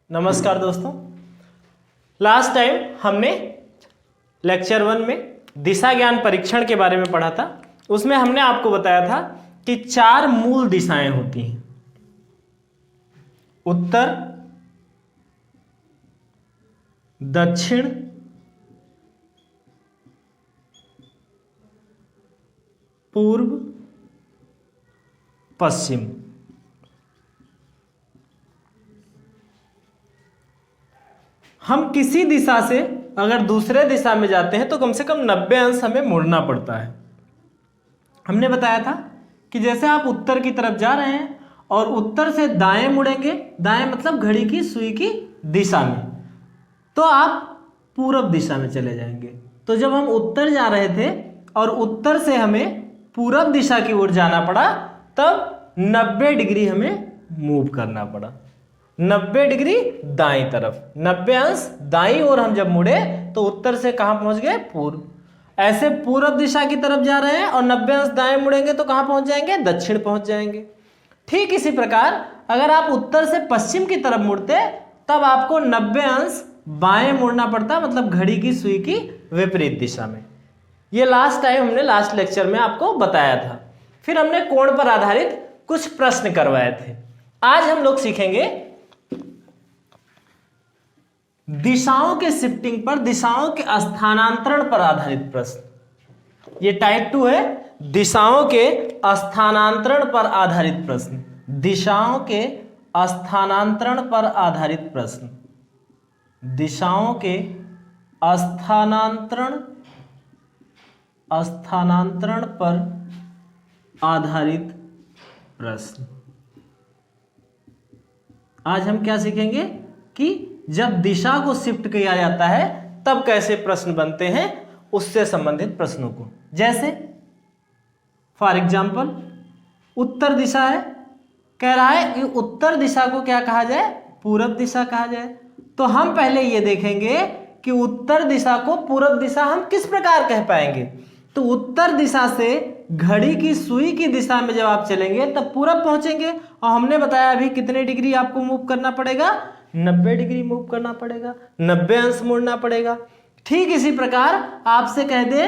नमस्कार दोस्तों। Last time हमने लेक्चर 1 में दिशा ज्ञान परीक्षण के बारे में पढ़ा था। उसमें हमने आपको बताया था कि 4 मूल दिशाएं होती हैं: उत्तर, दक्षिण, पूर्व, पश्चिम। हम किसी दिशा से अगर दूसरे दिशा में जाते हैं तो कम से कम 90 अंश हमें मुड़ना पड़ता है। हमने बताया था कि जैसे आप उत्तर की तरफ जा रहे हैं और उत्तर से दाएं मुड़ेंगे, दाएं मतलब घड़ी की सुई की दिशा में, तो आप पूरब दिशा में चले जाएंगे। तो जब हम उत्तर जा रहे थे और उत्तर से हमें पूरब दिशा की ओर जाना पड़ा, तब 90 डिग्री हमें मूव करना पड़ा। 90 डिग्री दाईं तरफ, 90 अंश दाईं ओर हम जब मुड़े तो उत्तर से कहां पहुंच गए? पूर्व। ऐसे पूरब दिशा की तरफ जा रहे हैं और 90 अंश दाएं मुड़ेंगे तो कहां पहुंच जाएंगे? दक्षिण पहुंच जाएंगे। ठीक इसी प्रकार अगर आप उत्तर से पश्चिम की तरफ मुड़ते तब आपको 90 अंश बाएं मुड़ना पड़ता, मतलब घड़ी की सुई की विपरीत दिशा में। ये लास्ट टाइम हमने लास्ट लेक्चर में आपको बताया था। फिर हमने कोण पर आधारित कुछ प्रश्न करवाए थे। आज हम लोग सीखेंगे दिशाओं के शिफ्टिंग पर, दिशाओं के स्थानांतरण पर आधारित प्रश्न। ये टाइप 2 है, दिशाओं के स्थानांतरण पर आधारित प्रश्न। दिशाओं के स्थानांतरण पर आधारित प्रश्न। दिशाओं के स्थानांतरण पर आधारित प्रश्न। आज हम क्या सीखेंगे कि जब दिशा को शिफ्ट किया जाता है तब कैसे प्रश्न बनते हैं, उससे संबंधित प्रश्नों को। जैसे फॉर एग्जाम्पल उत्तर दिशा है, कह रहा है कि उत्तर दिशा को क्या कहा जाए? पूरब दिशा कहा जाए। तो हम पहले ये देखेंगे कि उत्तर दिशा को पूरब दिशा हम किस प्रकार कह पाएंगे। तो उत्तर दिशा से घड़ी की सुई की दिशा में जब आप चलेंगे तब पूरब पहुंचेंगे, और हमने बताया अभी कितने डिग्री आपको मूव करना पड़ेगा? 90 डिग्री मूव करना पड़ेगा, 90 अंश मुड़ना पड़ेगा। ठीक इसी प्रकार आपसे कह दे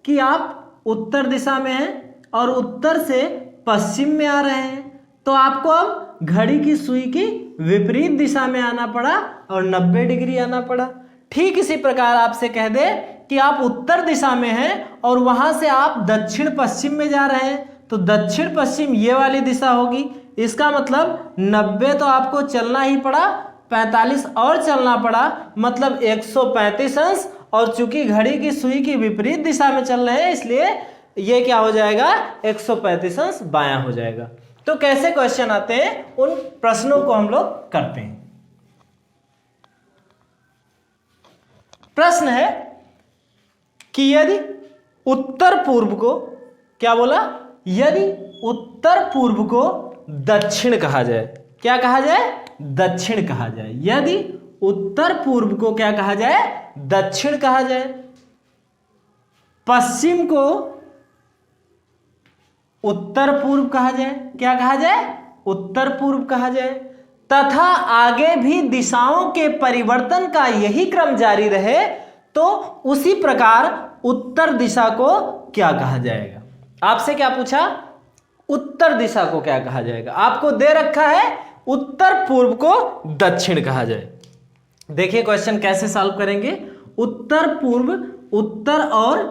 कि आप उत्तर दिशा में हैं और उत्तर से पश्चिम में आ रहे हैं, तो आपको अब घड़ी की सुई की विपरीत दिशा में आना पड़ा और 90 डिग्री आना पड़ा। ठीक इसी प्रकार आपसे कह दे कि आप उत्तर दिशा में हैं और वहां से आप दक्षिण पश्चिम में जा रहे हैं, तो दक्षिण पश्चिम ये वाली दिशा होगी। इसका मतलब 90 तो आपको चलना ही पड़ा, 45 और चलना पड़ा, मतलब 135 अंश। और चूंकि घड़ी की सुई की विपरीत दिशा में चल रहे हैं इसलिए ये क्या हो जाएगा? 135 अंश बायां हो जाएगा। तो कैसे क्वेश्चन आते हैं उन प्रश्नों को हम लोग करते हैं। प्रश्न है कि यदि उत्तर पूर्व को, क्या बोला? यदि उत्तर पूर्व को दक्षिण कहा जाए, क्या कहा जाए? दक्षिण कहा जाए। यदि उत्तर पूर्व को क्या कहा जाए? दक्षिण कहा जाए। पश्चिम को उत्तर पूर्व कहा जाए, क्या कहा जाए? उत्तर पूर्व कहा जाए। तथा आगे भी दिशाओं के परिवर्तन का यही क्रम जारी रहे तो उसी प्रकार उत्तर दिशा को क्या कहा जाएगा? आपसे क्या पूछा? उत्तर दिशा को क्या कहा जाएगा? आपको दे रखा है उत्तर पूर्व को दक्षिण कहा जाए। देखिए क्वेश्चन कैसे सॉल्व करेंगे। उत्तर पूर्व, उत्तर और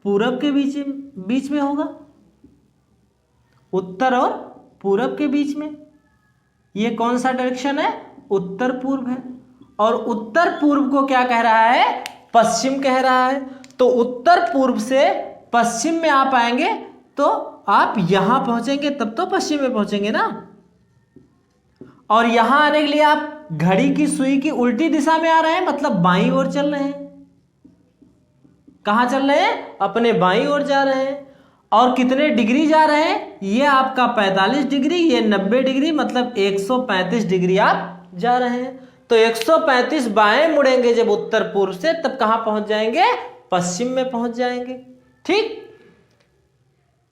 पूरब के बीच में होगा, उत्तर और पूरब के बीच में। ये कौन सा डायरेक्शन है? उत्तर पूर्व है। और उत्तर पूर्व को क्या कह रहा है? पश्चिम कह रहा है। तो उत्तर पूर्व से पश्चिम में आप आएंगे तो आप यहां पहुंचेंगे, तब तो पश्चिम में पहुंचेंगे ना। और यहां आने के लिए आप घड़ी की सुई की उल्टी दिशा में आ रहे हैं, मतलब बाईं ओर चल रहे हैं। कहां चल रहे हैं? अपने बाईं ओर जा रहे हैं। और कितने डिग्री जा रहे हैं? ये आपका 45 डिग्री, ये 90 डिग्री, मतलब 135 डिग्री आप जा रहे हैं। तो 135 बाएं मुड़ेंगे जब उत्तर पूर्व से, तब कहां पहुंच जाएंगे? पश्चिम में पहुंच जाएंगे। ठीक।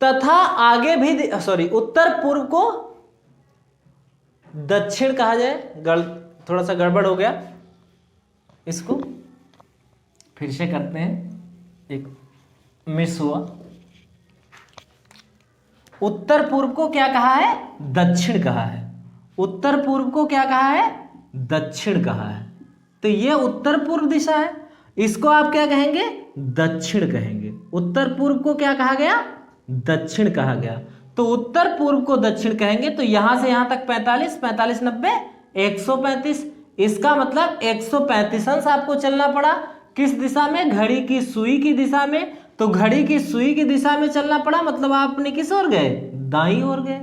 तथा आगे भी उत्तर पूर्व को दक्षिण कहा जाए, थोड़ा सा गड़बड़ हो गया, इसको फिर से करते हैं, एक मिस हुआ। उत्तर पूर्व को क्या कहा है? दक्षिण कहा है। उत्तर पूर्व को क्या कहा है? दक्षिण कहा है। तो ये उत्तर पूर्व दिशा है, इसको आप क्या कहेंगे? दक्षिण कहेंगे। उत्तर पूर्व को क्या कहा गया? दक्षिण कहा गया। तो उत्तर पूर्व को दक्षिण कहेंगे, तो यहां से यहां तक 45, 45 90 135। इसका मतलब 135 अंश आपको चलना पड़ा। किस दिशा में? घड़ी की सुई की दिशा में। तो घड़ी की सुई की दिशा में चलना पड़ा, मतलब आपने किस ओर गए? दाईं ओर गए।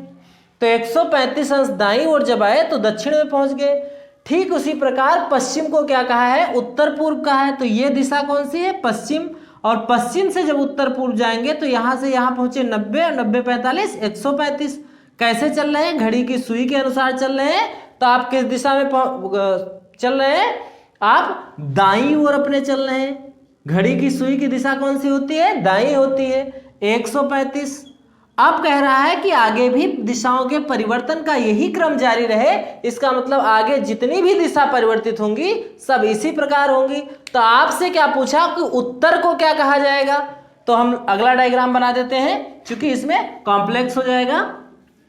तो 135 अंश दाईं ओर जब आए तो दक्षिण में पहुंच गए। ठीक उसी प्रकार पश्चिम को क्या कहा है? उत्तर पूर्व कहा है। तो ये दिशा कौन सी है? पश्चिम। और पश्चिम से जब उत्तर पूर्व जाएंगे तो यहां से यहां पहुंचे 90 और 90 45 135। कैसे चल रहे हैं? घड़ी की सुई के अनुसार चल रहे हैं। तो आप किस दिशा में चल रहे हैं? आप दाईं ओर अपने चल रहे हैं। घड़ी की सुई की दिशा कौन सी होती है? दाईं होती है। 135। अब कह रहा है कि आगे भी दिशाओं के परिवर्तन का यही क्रम जारी रहे। इसका मतलब आगे जितनी भी दिशा परिवर्तित होंगी सब इसी प्रकार होंगी। तो आपसे क्या पूछा कि उत्तर को क्या कहा जाएगा? तो हम अगला डायग्राम बना देते हैं, क्योंकि इसमें कॉम्प्लेक्स हो जाएगा।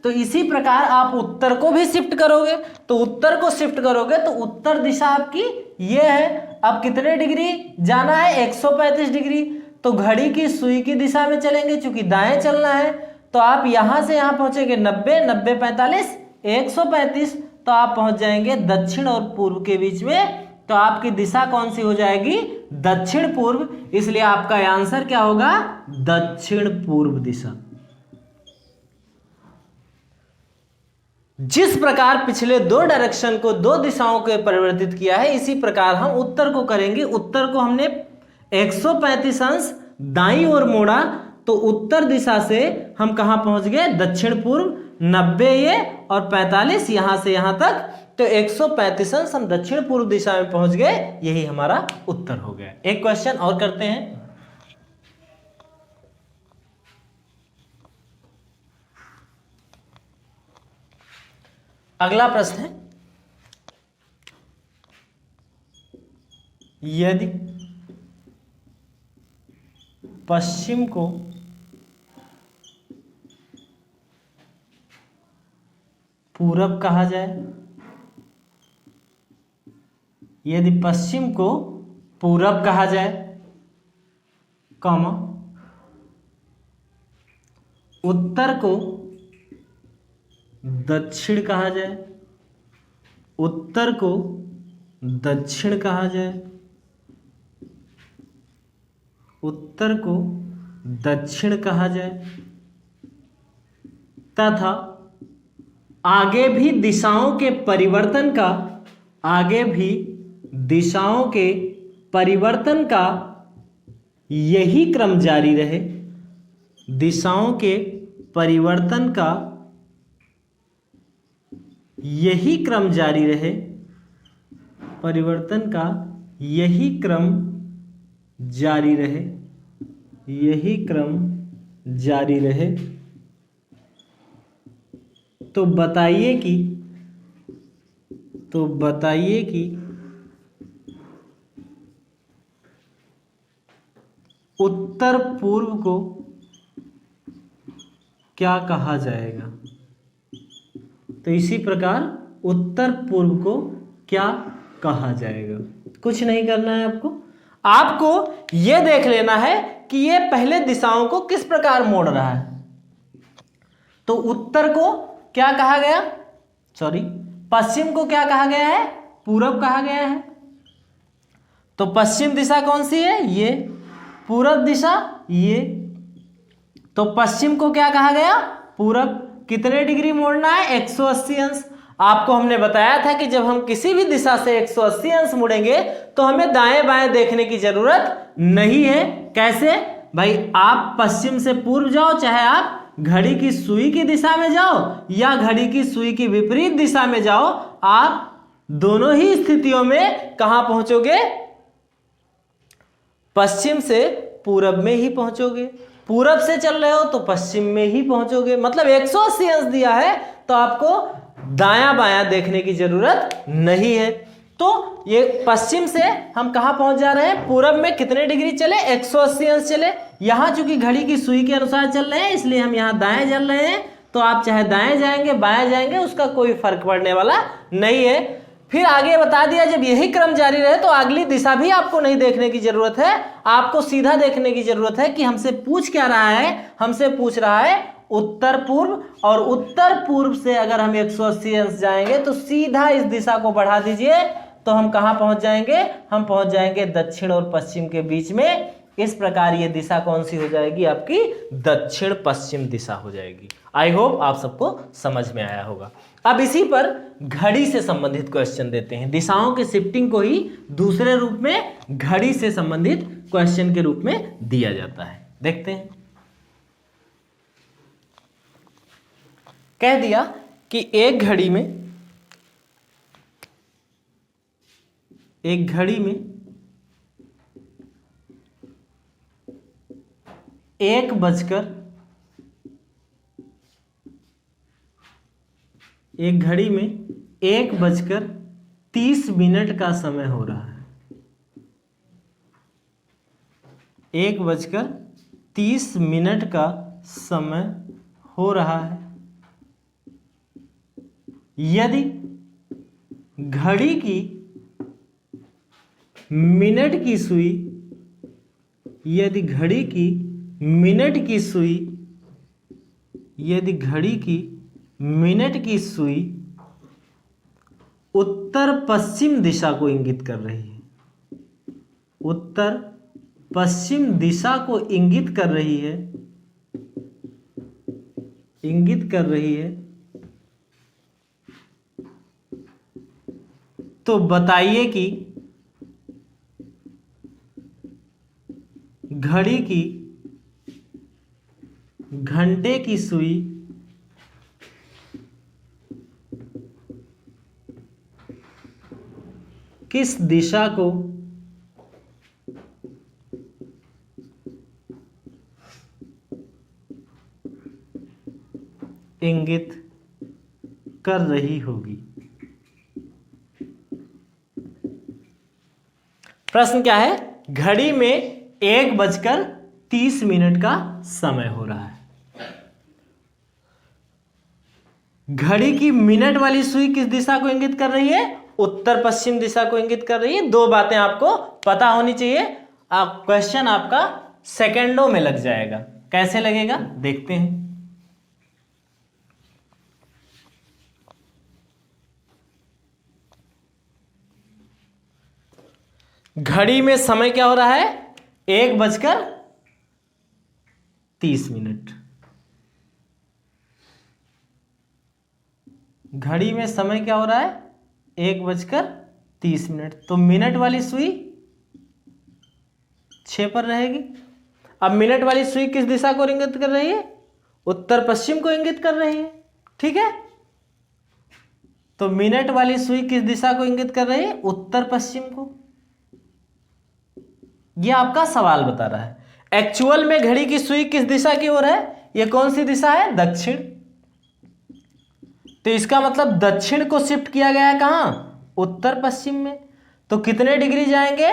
तो इसी प्रकार आप उत्तर को भी शिफ्ट करोगे। तो उत्तर को शिफ्ट करोगे तो उत्तर दिशा आपकी ये है। अब कितने डिग्री जाना है? 135 डिग्री। तो घड़ी की सुई की दिशा में चलेंगे, क्योंकि दाएं चलना है। तो आप यहां से यहां पहुंचेंगे 90 90 45 135। तो आप पहुंच जाएंगे दक्षिण और पूर्व के बीच में। तो आपकी दिशा कौन सी हो जाएगी? दक्षिण पूर्व। इसलिए आपका आंसर क्या होगा? दक्षिण पूर्व दिशा। जिस प्रकार पिछले दो डायरेक्शन को, दो दिशाओं को परिवर्तित किया है, इसी प्रकार हम उत्तर को करेंगे। उत्तर को हमने 135 अंश दाईं ओर मोड़ा, तो उत्तर दिशा से हम कहां पहुंच गए? दक्षिण पूर्व। 90 ये और 45 यहां से यहां तक, तो 135 अंश हम दक्षिण पूर्व दिशा में पहुंच गए। यही हमारा उत्तर हो गया। एक क्वेश्चन और करते हैं। अगला प्रश्न है, यदि पश्चिम को पूरब कहा जाए, यदि पश्चिम को पूरब कहा जाए, कॉमा उत्तर को दक्षिण कहा जाए, उत्तर को दक्षिण कहा जाए, उत्तर को दक्षिण कहा जाए, तथा आगे भी दिशाओं के परिवर्तन का, आगे भी दिशाओं के परिवर्तन का यही क्रम जारी रहे, दिशाओं के परिवर्तन का यही क्रम जारी रहे, परिवर्तन का यही क्रम जारी रहे, यही क्रम जारी रहे। तो बताइए कि उत्तर पूर्व को क्या कहा जाएगा? तो इसी प्रकार उत्तर पूर्व को क्या कहा जाएगा? कुछ नहीं करना है आपको यह देख लेना है कि ये पहले दिशाओं को किस प्रकार मोड़ रहा है। तो उत्तर को क्या कहा गया? पश्चिम को क्या कहा गया है? पूरब कहा गया है। तो पश्चिम दिशा कौन सी है? ये। पूरब दिशा ये। तो पश्चिम को क्या कहा गया? पूरब। कितने डिग्री मोड़ना है? 180 अंश। आपको हमने बताया था कि जब हम किसी भी दिशा से 180 अंश मुड़ेंगे तो हमें दाएं बाएं देखने की जरूरत नहीं है। कैसे भाई? आप पश्चिम से पूर्व जाओ, चाहे आप घड़ी की सुई की दिशा में जाओ या घड़ी की सुई की विपरीत दिशा में जाओ, आप दोनों ही स्थितियों में कहां पहुंचोगे? पश्चिम से पूरब में ही पहुंचोगे। पूरब से चल रहे हो तो पश्चिम में ही पहुंचोगे। मतलब 180 अंश दिया है तो आपको दायां बायां देखने की जरूरत नहीं है। तो ये पश्चिम से हम कहां पहुंच जा रहे हैं, पूरब में कितने डिग्री चले, 180 अंश चले। यहां चूंकि घड़ी की सुई के अनुसार चल रहे हैं इसलिए हम यहां दाएं चल रहे हैं, तो आप चाहे दाएं जाएंगे बाएं जाएंगे उसका कोई फर्क पड़ने वाला नहीं है। फिर आगे बता दिया जब यही क्रम जारी रहे तो अगली दिशा भी आपको नहीं देखने की जरूरत है, आपको सीधा देखने की जरूरत है कि हमसे पूछ क्या रहा है, हमसे पूछ रहा है उत्तर पूर्व, और उत्तर पूर्व से अगर हम 180 अंश जाएंगे तो सीधा इस दिशा को बढ़ा दीजिए तो हम कहां पहुंच जाएंगे, हम पहुंच जाएंगे दक्षिण और पश्चिम के बीच में। इस प्रकार ये दिशा कौन सी हो जाएगी, आपकी दक्षिण पश्चिम दिशा हो जाएगी। आई होप आप सबको समझ में आया होगा। अब इसी पर घड़ी से संबंधित क्वेश्चन देते हैं, दिशाओं के शिफ्टिंग को ही दूसरे रूप में घड़ी से संबंधित क्वेश्चन के रूप में दिया जाता है। देखते हैं। कह दिया कि एक घड़ी में 1:30 का समय हो रहा है। 1:30 का समय हो रहा है। यदि घड़ी की मिनट की सुई, यदि घड़ी की मिनट की सुई उत्तर पश्चिम दिशा को इंगित कर रही है, उत्तर पश्चिम दिशा को इंगित कर रही है, तो बताइए कि घड़ी की घंटे की सुई किस दिशा को इंगित कर रही होगी। प्रश्न क्या है, घड़ी में 1:30 का समय हो रहा है। घड़ी की मिनट वाली सुई किस दिशा को इंगित कर रही है, उत्तर पश्चिम दिशा को इंगित कर रही है। दो बातें आपको पता होनी चाहिए, आप क्वेश्चन आपका सेकंडों में लग जाएगा। कैसे लगेगा देखते हैं। घड़ी में समय क्या हो रहा है, 1:30। घड़ी में समय क्या हो रहा है, 1:30। तो मिनट वाली सुई 6 पर रहेगी। अब मिनट वाली सुई किस दिशा को इंगित कर रही है, उत्तर पश्चिम को इंगित कर रही है। ठीक है, तो मिनट वाली सुई किस दिशा को इंगित कर रही है, उत्तर पश्चिम को। यह आपका सवाल बता रहा है। एक्चुअल में घड़ी की सुई किस दिशा की ओर है, यह कौन सी दिशा है, दक्षिण। तो इसका मतलब दक्षिण को शिफ्ट किया गया है कहां, उत्तर पश्चिम में। तो कितने डिग्री जाएंगे,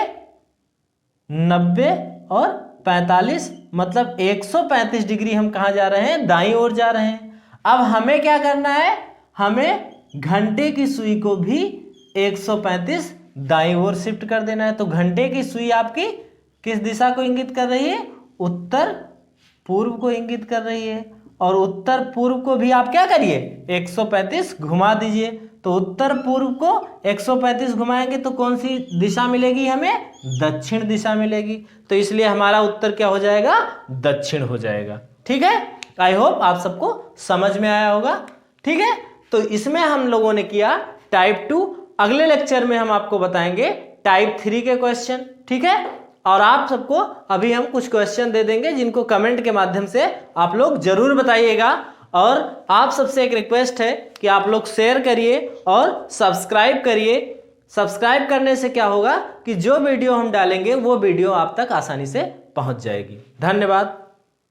90 और 45, मतलब 135 डिग्री हम कहां जा रहे हैं, दाईं ओर जा रहे हैं। अब हमें क्या करना है, हमें घंटे की सुई को भी 135 दाईं ओर शिफ्ट कर देना है। तो घंटे की सुई आपकी किस दिशा को इंगित कर रही है, उत्तर पूर्व को इंगित कर रही है। और उत्तर पूर्व को भी आप क्या करिए, 135 घुमा दीजिए। तो उत्तर पूर्व को 135 घुमाएंगे तो कौन सी दिशा मिलेगी हमें, दक्षिण दिशा मिलेगी। तो इसलिए हमारा उत्तर क्या हो जाएगा, दक्षिण हो जाएगा। ठीक है, आई होप आप सबको समझ में आया होगा। ठीक है, तो इसमें हम लोगों ने किया टाइप 2। अगले लेक्चर में हम आपको बताएंगे टाइप 3 के क्वेश्चन। ठीक है, और आप सबको अभी हम कुछ क्वेश्चन दे देंगे जिनको कमेंट के माध्यम से आप लोग जरूर बताइएगा। और आप सबसे एक रिक्वेस्ट है कि आप लोग शेयर करिए और सब्सक्राइब करिए। सब्सक्राइब करने से क्या होगा कि जो वीडियो हम डालेंगे वो वीडियो आप तक आसानी से पहुंच जाएगी। धन्यवाद।